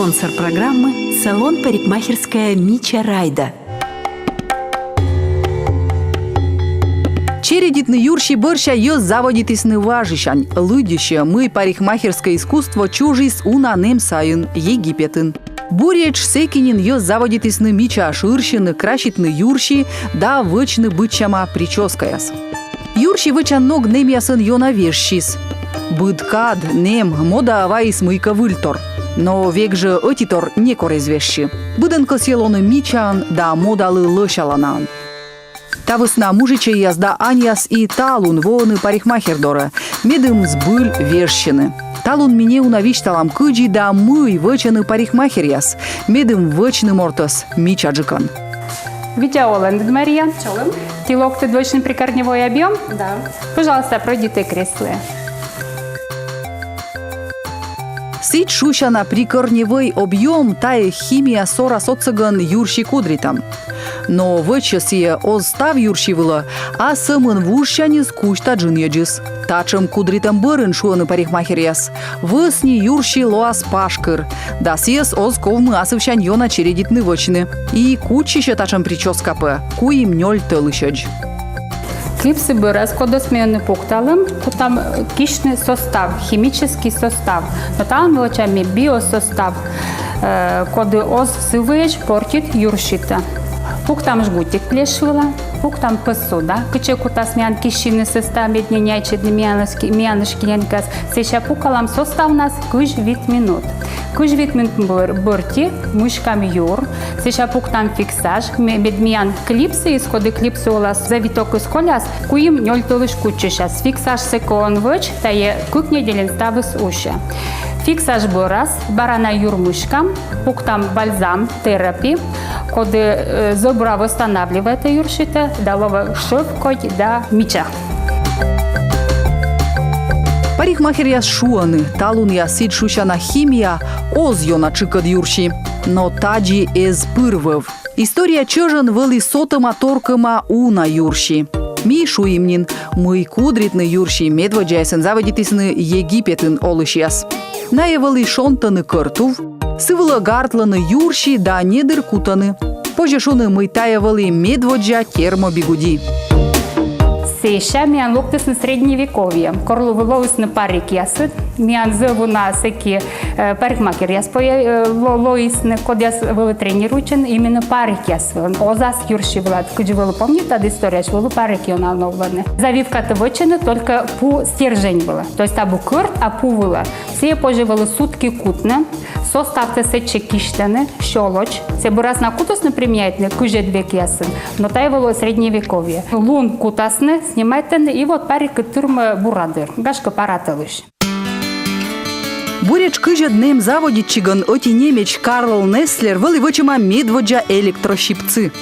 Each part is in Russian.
Спонсор программы – салон парикмахерская Мича Райда. Чередитный юрши борща ё заводитисны важищань. Лыдище мы парикмахерское искусство чужис унанем сайын Египетын. Буречь секинин ё заводитисны Мича ширщины кращитны юрши да вычны бычама прическаяс. Юрши вычан ног немясын ёна вешшис. Быткад нем мода аваис мыйка выльтор. Но век же отитор не корезвещи. Быденко селоны Мичан да модалы лышаланан. Та весна мужича язда Аньяс и талун воны парикмахердора. Медым сбыль вещины. Талун мне унавишталам кыджи да мый вычаны парикмахеряс. Медым вычны мортос Мичаджикан. Видеоланд, Мария. Ты локти двойный прикорневой объем? Да. Пожалуйста, пройдите кресло. Сить шуща на прикорневой объем тая химия сора социган юрши кудритам. Но вычесие остав юрши вила, а самын вущани скучта джиньеджис. Тачем кудритам бырын шуаны парикмахеряс. Высни юрши лоас пашкыр. Да сиес озковмы асывщань йона чередитны вычны. И кучище тачем прическапы, куим нёль тылышедж. Клипсы бы расходосмены пукталым, там кишный состав, химический состав. Но там мелочами биосостав, коды оз сывыч портит юршита. Пуктам жгутик плешила, пуктам посуда, кычек утас мян кишины состав медненячедны мянышкиненкас. Сеша пукалам состав нас кыж вид минут. Кыж вид минут борти, мышкам юр. Сеша пуктам фиксаж, медмян клипсы, исходы клипсы улас завиток из коляс, куим нёль толыш кучишас. Фиксаж секон вэч, тае кук неделен ставыс уша. Фиксаж борас, барана юр мышкам, пуктам бальзам, терапи, коды зобра восстанавливает юршита, далова шовкоть да мича. Парикмахеряс шуаны, талун ясид шущана химия, оз йона чикад юрши. Но таджи эз пырвев. История чожан вели сотома торкама уна юрши. Ми шуимнин, мы кудритны юрши медводжайсен заводитисны Египетын олышяс. Наевали шонтаны кыртув, сывыла гартланы юрши да недыр кутаны. Позже шуны мы таевали медводжа термобигуди. Сеша мян локтыс на средневековье. Корлу лоус на парик ясыт. Мян зову на секи парикмахер яспоя лоис на код яс был тренируючен именно парик ясвен. Озас юрши влад. Куджи было помнит эта история, что было парики он новланы. Завивка тавочена только пу стержень была. То есть табу кырт, а пу была. Все позже было сутки кутна. Составте се чекиштаны, щелоч. Се бурас на кутус не применяет, кужет век ясен. Но та было средневековье. Лун кутасны, снимайте и вот парик турма бурадыр. Гашка параталыш. Буреч кыжет нем заводитчиган оти немеч Карл Неслер вели вычима медводжа электрощипцы.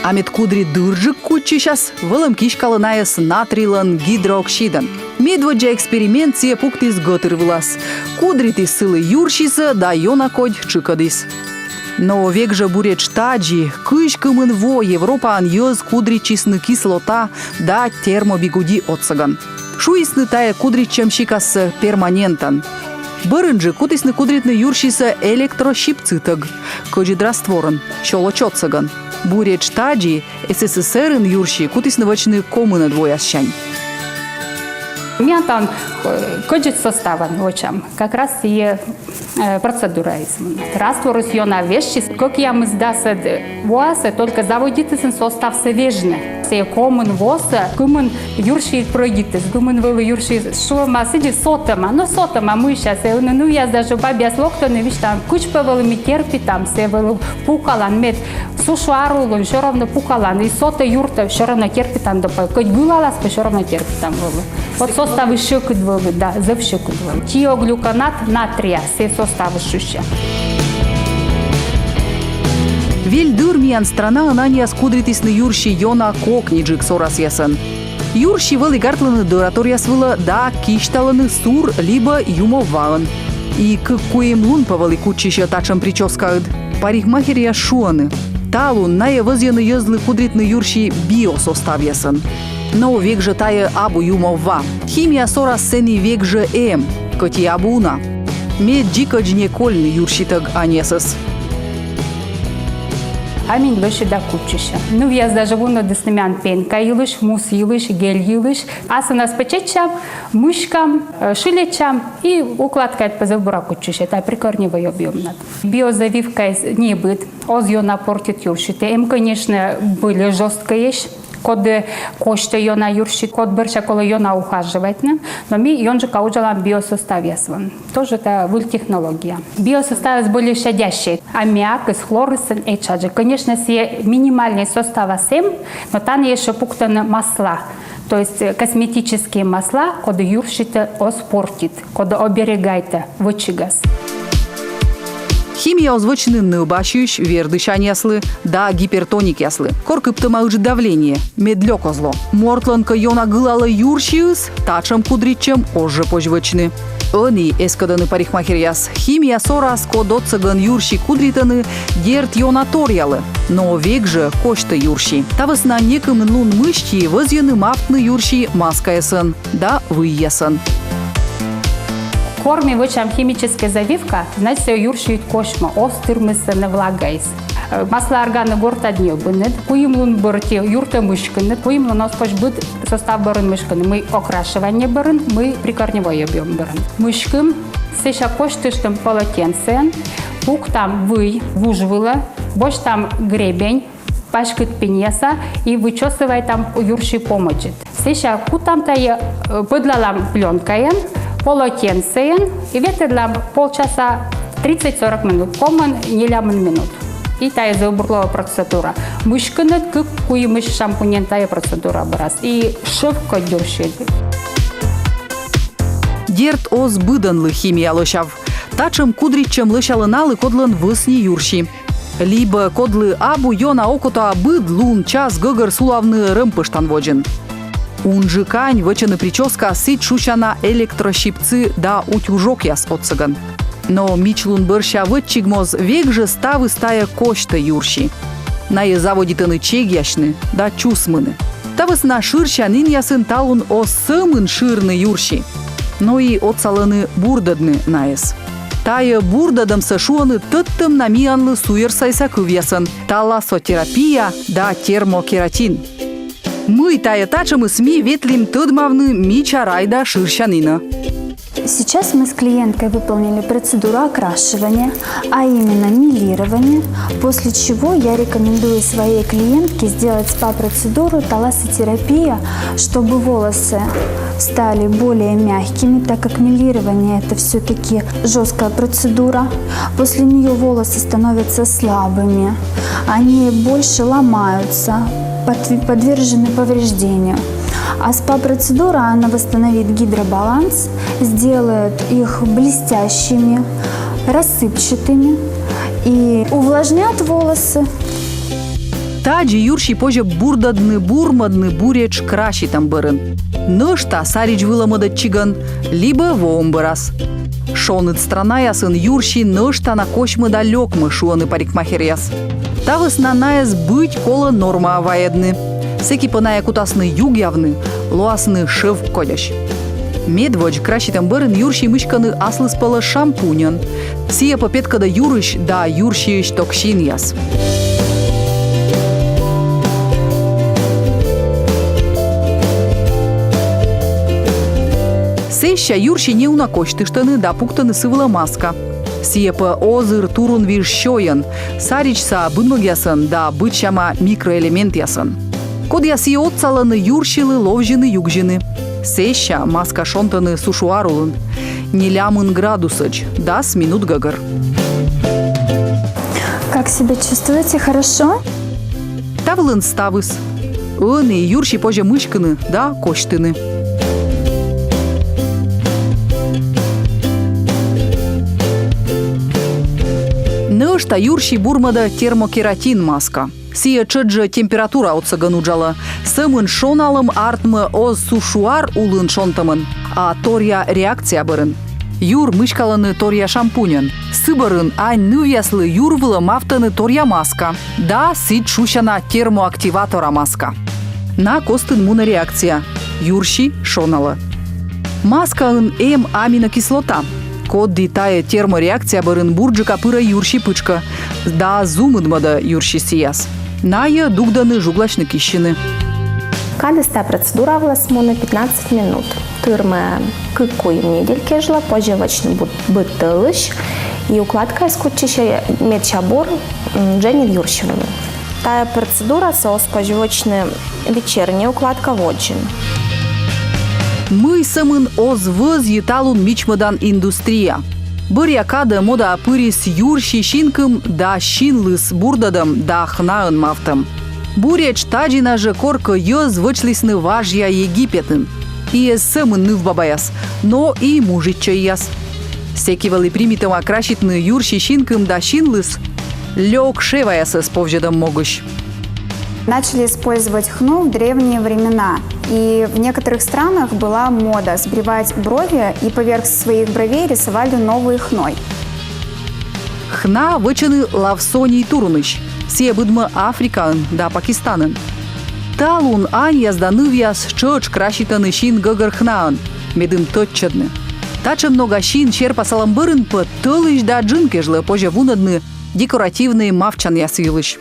А медкудри дыржик кучищас велем кишкалынаяс натрилан гидрооксидан. Медводжа эксперимент сие пуктис готырвылас. Кудритис сылы юршиса да йона кодь чикадис. Но век же буреч таджи, кышкымын во Европа аньёз кудричисны кислота да термобигуди отсаган. Шуисны тая кудричем шикас перманентан. Бырынжы кутисны кудритны юршиса электрощипцытаг, кожидрастворын, щолочотсаган. Буреч таджи СССР-ын юрши кутисны вачны комына двоящань. Меня там кодит составан очам, как раз и процедура измена. Раствор из йона вещи, как я мы сдаса воаса, только заводится состав свежный. Все комын воса, кумын юрши пройдитесь, кумын вылы юрши, что масыди сотама, но сотама мы сейчас, ну я даже бабья слогто не вижу там, куч повели ми терпи там, все вылы пукалан, мед, сушу арулун, все равно пукалан, и сота юрта, все равно терпи там допой, хоть гулалас, все равно терпи там вылы. Вот составы щеки двои, да, завщеки двои. Тиоглюканат натрия, все составы щуща. Вельдурмиян страна анания скудритисны юрши йона кокниджик сорас ясан. Юрши вели гартланы дораторияс вила да кишталаны сур либо юмован. И к коем лун повели кучище тачем прическают. Парикмахерия шуаны. Талун наевызьяны езлы кудритны юрши биосостав ясан. Но век же тая абу юмова. Химия сорас сени век же котия абуна. ме джикоджне кольны юршитаг анесас. Амин выше до кучища. Ну, я даже вон деснемян пенка илыш, мус илыш, гель илыш. Асана спечечам, мышкам, шилечам и укладка по забора кучища. Это прикорневый объем надо. Биозавивка не будет. Оз ее напортит юршите. Им, конечно, были жесткие. Код кошта ее на юршит, код берша коло ее на ухаживать. Но мы ее же кауджалам биосостав ясван. Тоже это технология. Биосоставы были щадящие. Аммиак, хлор, эйчаджи. Конечно, все минимальные составы сем, но там еще пуктаны масла. То есть косметические масла, код юршите оспортит, код оберегайте вычигас. Химия озвучены ныбащующ, вердышань яслы, да гипертоник яслы. Коркыптыма уже давление, медлё козло. Мортланка йона гылала юршиюс, тачам кудричем ожжы пожвычны. Они эскаданы парикмахер яс. Химия сорас кодо цыган юрши кудританы дерт йона торялы. Но век же кошта юрши. Тавыс на некым лун мышчи возьяны мафтны юрши маска ясын, да вы ясын. В форме вычам химическая завивка, значит, все юршит кошма, остыр мысленно влагайс. Масла органы горта дней бынет, куимлун борти юрта мышканы, куимлун оспоч быт состав барын мышканы. Мы окрашивание барын, мы прикорневой объем барын. Мышкам сеша коштыштым полотенце, пук там вужвыла, бош там гребень, пашкет пенеса и вычесывай там юрши помочит. Сеша кутам-то подлалам пленкой, полотенце и ветерлам полчаса 30-40 минут, коман не ляман минут. И тая заубурлова процедура. Мышканет как куимыш шампунен тая процедура брас. И шовка дёршит. Дерт оз быданлы химия лышав. Тачым кудричем лышалыналы кодлын высни юрши. Либо кодлы абу йона окута быд лун час гыгыр сулавны рымпыштан воджин. Унжы кань вычыны прическа сыт шушана электрощипцы да утюжок яс от цыган. Но мичлун бырща вытчигмоз век же ставы стая кошта юрши. На е заводитыны чегяшны да чусмыны. Тавыс на шырщанын ясын талун о сымын шырны юрши. Но и отсалыны бурдадны наес. Тая бурдадам сашуаны тыттым намиянлы суер сайса кывьясын. Таласотерапия да термокератин. Мы тая тачам СМИ ветлим тыдмавны мича райда шырщанына. Сейчас мы с клиенткой выполнили процедуру окрашивания, а именно милирование, после чего я рекомендую своей клиентке сделать спа-процедуру талассотерапия, чтобы волосы стали более мягкими, так как милирование – это все-таки жесткая процедура. После нее волосы становятся слабыми, они больше ломаются, подвержены повреждению. А спа-процедура, она восстановит гидробаланс, сделает их блестящими, рассыпчатыми и увлажнят волосы. Таджи юрши позже бурдадны бурмадны буреч кращи там бырын. Нышта сарич выламадат чиган, либо воомбырас. Шоныт страна ясын юрши нышта на кошмы далек мы шуаны парикмахер яс. Тавыс нанаес быть кола норма аваедны. Секи паная кутасны юг явны, луасны шыв кодящ. Медводж кращитам бырын юрши мышканы аслы спала шампунен. Сия попеткада юрыш да юршиеш токшин яс. Сеща юрши не унакочтыштаны да пуктаны сывыла маска. Сиепа озыр турун виршоян, саричса бынмык ясын да бытчама микроэлемент ясын. Код яси отсаланы юршилы ловжины югжины. Сеща маска шонтаны сушуарулын. Нелямын градусыч, да с минут гагар. Как себя чувствуете? Хорошо? Тавлын ставыс. Ыны юрши позже мышканы, да коштыны. Нышта юрши бурмада термокератин маска. Сия чыджа температура от сагануджала. Сымын шоналым артмы оз сушуар улын шонтамын, а торья реакция бырын. Юр мышкаланы торья шампунен. Сыбырын ань нывяслы юрвылы мафтаны торья маска. Да сит шушана термоактиватора маска. На костын муна реакция. Юрши шонала. Маска ын аминокислота. Код дитая термореакция барын бурджика пыра юрши пычка. Да зумыдмада юрши сияс. Ная дугданы жуглачны кищины. Кадыста процедура власмуна 15 минут. Тырмы кыкуй недельки жила, пожевочный бытылыш и укладка скутчища медчабор Дженни Юрщевыми. Тая процедура сооспожевочная вечерняя укладка воджин. Мы самын озвыз еталун мичмадан индустрия. Бырья када мода апырис юрши шинкым да шинлыс бурдадам да хнаын мафтам. Буреч таджина же корка йоз вычлисны важья Египетын. И самын ныв бабаяс, но и мужича яс. Секивали примитым окращитны юрши шинкым да шинлыс, лёг шеваяса с повжедом могущ. Начали использовать хну в древние времена. И в некоторых странах была мода сбривать брови и поверх своих бровей рисовали новые хной. Хна вычаны лавсоний туруныш, се быдма Африкан да Пакистанын. Талун ань язданывьяс чоч кращитаны шин гагар хнаан, медым тотчадны. Тача много шин черпа саламбырын по тылыш да джинкежлы позже вунадны декоративный мавчан ясвилыш.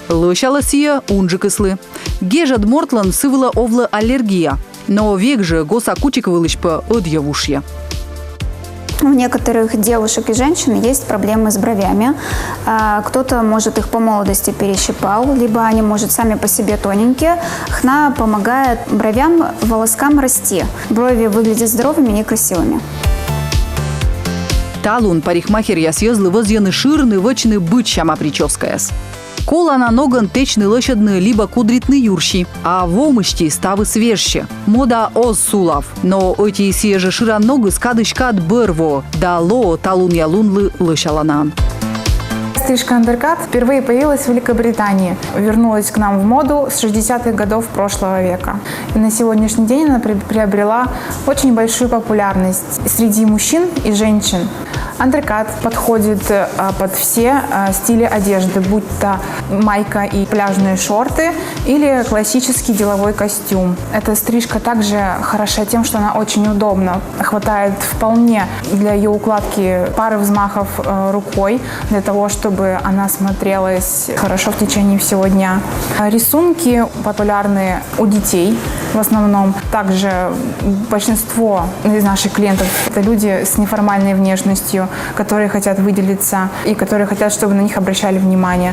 Лышала сия унжи кыслы. Гежад мортлан сывыла овла аллергия, но век же госа кучик вылыш по одьявушья. У некоторых девушек и женщин есть проблемы с бровями. Кто-то, может, их по молодости перещипал, либо они, может, сами по себе тоненькие. Хна помогает бровям, волоскам расти. Брови выглядят здоровыми и красивыми. Талун парикмахер ясъезлы возьяны ширны вычны бычама прическаяс. Кола на ноган течны лощадны либо кудритны юрши, а в омышти ставы свежще. Мода оз сулав, но эти сие шира ногы скадышкат бырво, да ло талун ялунлы лощаланан. Стрижка андеркат впервые появилась в Великобритании. Вернулась к нам в моду с 60-х годов прошлого века. И на сегодняшний день она приобрела очень большую популярность среди мужчин и женщин. Андеркат подходит под все стили одежды, будь то майка и пляжные шорты или классический деловой костюм. Эта стрижка также хороша тем, что она очень удобна. Хватает вполне для ее укладки пары взмахов рукой, для того, чтобы она смотрелась хорошо в течение всего дня. Рисунки популярны у детей в основном. Также большинство из наших клиентов – это люди с неформальной внешностью, которые хотят выделиться и которые хотят, чтобы на них обращали внимание.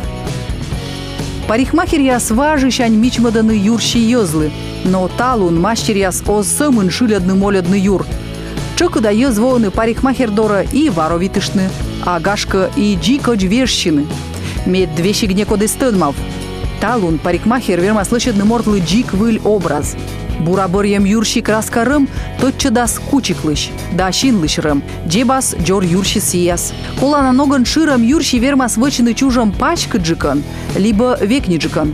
Парикмахер яс важищань мичмаданы юрши йозлы, но талун мастер яс оз самын шилядны молядны юр. Чоку да йозвоны парикмахер дора и варовитышны, а гашка и джикоч вешщины. Мед две щегне кодестынмав. Талун парикмахер верма слышадны мортлы джик выль образ. Бураборьем юрши краскарым, тотча дас кучиклыш, да шинлышрым, джебас джор юрши сияс. Кола на ноган ширам юрши вермас вычины чужом пачка джикан, либо векни джикан.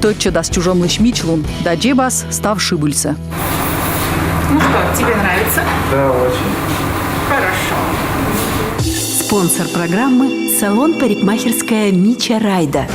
Тотча дас чужом лышмичлун, да джебас став шибыльца. Ну что, тебе нравится? Да, очень. Хорошо. Спонсор программы – салон парикмахерская Мича Райда.